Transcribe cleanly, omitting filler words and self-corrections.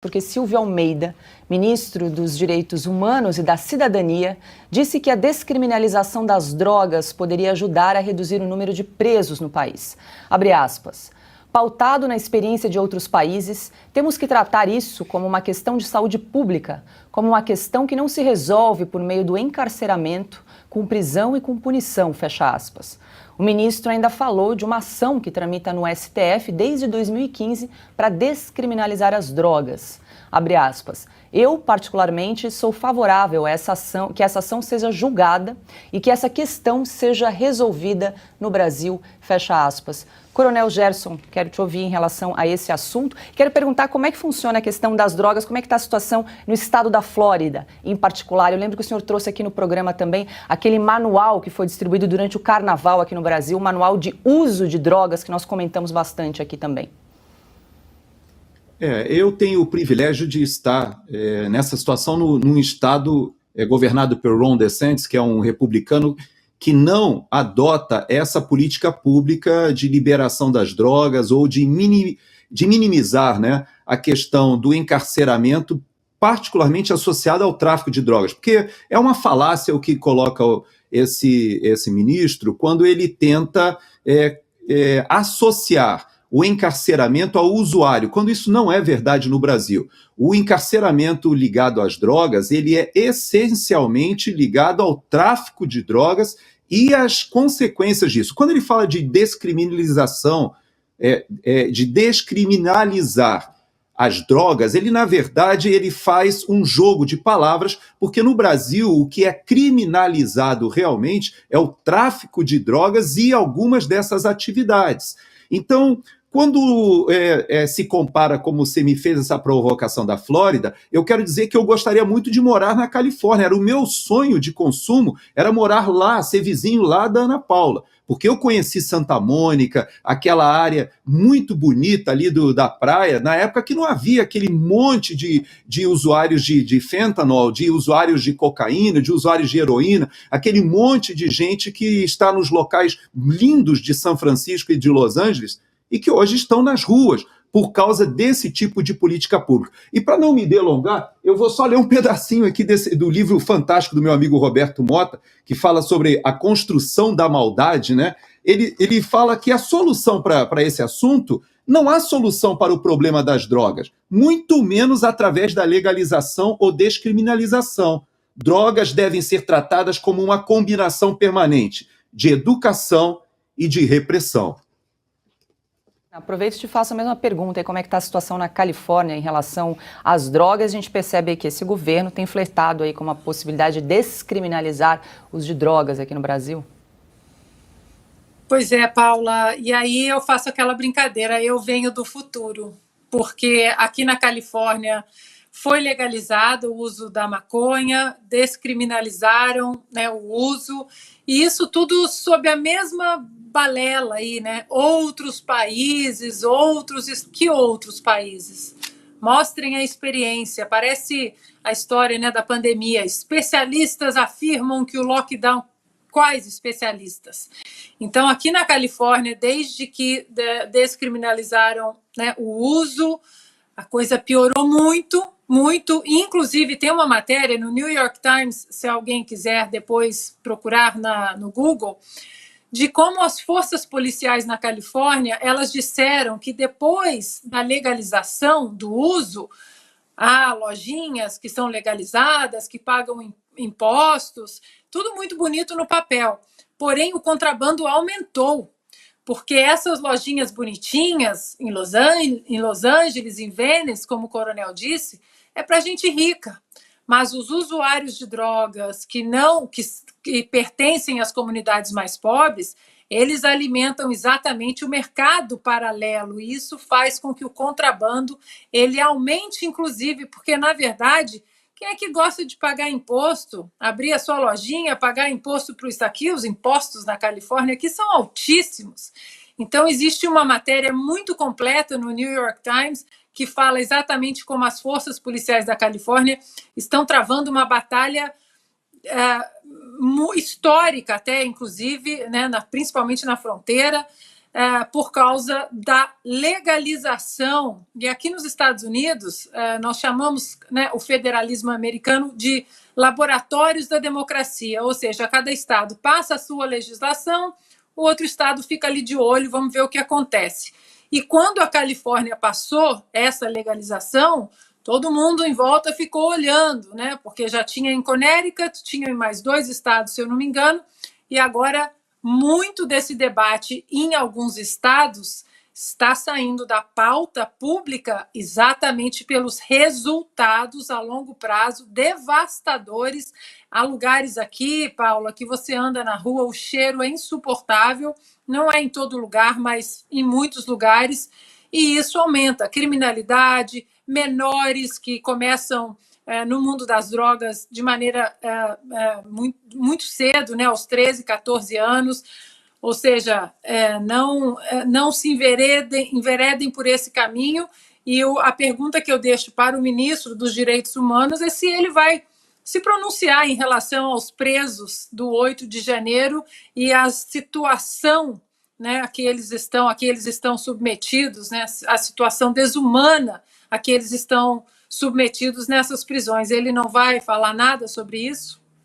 Porque Silvio Almeida, ministro dos Direitos Humanos e da Cidadania, disse que a descriminalização das drogas poderia ajudar a reduzir o número de presos no país. Abre aspas. Pautado na experiência de outros países, temos que tratar isso como uma questão de saúde pública, como uma questão que não se resolve por meio do encarceramento, com prisão e com punição, fecha aspas. O ministro ainda falou de uma ação que tramita no STF desde 2015 para descriminalizar as drogas. Abre aspas. Eu, particularmente, sou favorável a que essa ação seja julgada e que essa questão seja resolvida no Brasil, fecha aspas. Coronel Gerson, quero te ouvir em relação a esse assunto. Quero perguntar como é que funciona a questão das drogas, como é que está a situação no estado da Flórida, em particular. Eu lembro que o senhor trouxe aqui no programa também aquele manual que foi distribuído durante o Carnaval aqui no Brasil, o manual de uso de drogas, que nós comentamos bastante aqui também. Eu tenho o privilégio de estar nessa situação num estado governado por Ron DeSantis, que é um republicano que não adota essa política pública de liberação das drogas ou de minimizar, né, a questão do encarceramento, particularmente associada ao tráfico de drogas. Porque é uma falácia o que coloca esse ministro quando ele tenta associar o encarceramento ao usuário, quando isso não é verdade no Brasil. O encarceramento ligado às drogas, ele é essencialmente ligado ao tráfico de drogas e às consequências disso. Quando ele fala de descriminalização, de descriminalizar as drogas, ele, na verdade, ele faz um jogo de palavras, porque no Brasil o que é criminalizado realmente é o tráfico de drogas e algumas dessas atividades. Então, quando se compara, como você me fez essa provocação da Flórida, eu quero dizer que eu gostaria muito de morar na Califórnia. Era o meu sonho de consumo, era morar lá, ser vizinho lá da Ana Paula. Porque eu conheci Santa Mônica, aquela área muito bonita ali da praia, na época que não havia aquele monte de usuários de fentanol, de usuários de cocaína, de usuários de heroína, aquele monte de gente que está nos locais lindos de São Francisco e de Los Angeles, e que hoje estão nas ruas por causa desse tipo de política pública. E para não me delongar, eu vou só ler um pedacinho aqui do livro fantástico do meu amigo Roberto Mota, que fala sobre a construção da maldade, né? Ele fala que a solução para esse assunto, não há solução para o problema das drogas, muito menos através da legalização ou descriminalização. Drogas devem ser tratadas como uma combinação permanente de educação e de repressão. Aproveito e te faço a mesma pergunta, como é que está a situação na Califórnia em relação às drogas. A gente percebe que esse governo tem flertado aí com uma possibilidade de descriminalizar os de drogas aqui no Brasil. Pois é, Paula, e aí eu faço aquela brincadeira, eu venho do futuro, porque aqui na Califórnia foi legalizado o uso da maconha, descriminalizaram, né, o uso, e isso tudo sob a mesma balela aí, né? Outros países, que outros países? Mostrem a experiência, parece a história, né, da pandemia. Especialistas afirmam que o lockdown... Quais especialistas? Então, aqui na Califórnia, desde que descriminalizaram, né, o uso, a coisa piorou muito, muito. Inclusive, tem uma matéria no New York Times, se alguém quiser depois procurar no Google, de como as forças policiais na Califórnia, elas disseram que depois da legalização do uso, há lojinhas que são legalizadas, que pagam impostos, tudo muito bonito no papel. Porém, o contrabando aumentou, porque essas lojinhas bonitinhas em Los Angeles, em Venice, como o coronel disse, é para gente rica. Mas os usuários de drogas que pertencem às comunidades mais pobres, eles alimentam exatamente o mercado paralelo, e isso faz com que o contrabando ele aumente, inclusive, porque, na verdade, quem é que gosta de pagar imposto? Abrir a sua lojinha, pagar imposto para isso aqui? Os impostos na Califórnia aqui são altíssimos. Então, existe uma matéria muito completa no New York Times que fala exatamente como as forças policiais da Califórnia estão travando uma batalha histórica até, inclusive, né, principalmente na fronteira, por causa da legalização. E aqui nos Estados Unidos, nós chamamos, né, o federalismo americano de laboratórios da democracia, ou seja, cada estado passa a sua legislação, o outro estado fica ali de olho, vamos ver o que acontece. E quando a Califórnia passou essa legalização, todo mundo em volta ficou olhando, né, porque já tinha em Connecticut, tinha em mais 2 estados, se eu não me engano, e agora muito desse debate em alguns estados está saindo da pauta pública exatamente pelos resultados a longo prazo devastadores. Há lugares aqui, Paula, que você anda na rua, o cheiro é insuportável, não é em todo lugar, mas em muitos lugares, e isso aumenta a criminalidade, menores que começam no mundo das drogas de maneira muito cedo, né, aos 13, 14 anos, ou seja, não se enveredem por esse caminho. E a pergunta que eu deixo para o ministro dos Direitos Humanos é se ele vai se pronunciar em relação aos presos do 8 de janeiro e a situação, né, a que eles estão submetidos, né, a situação desumana a que eles estão submetidos nessas prisões. Ele não vai falar nada sobre isso?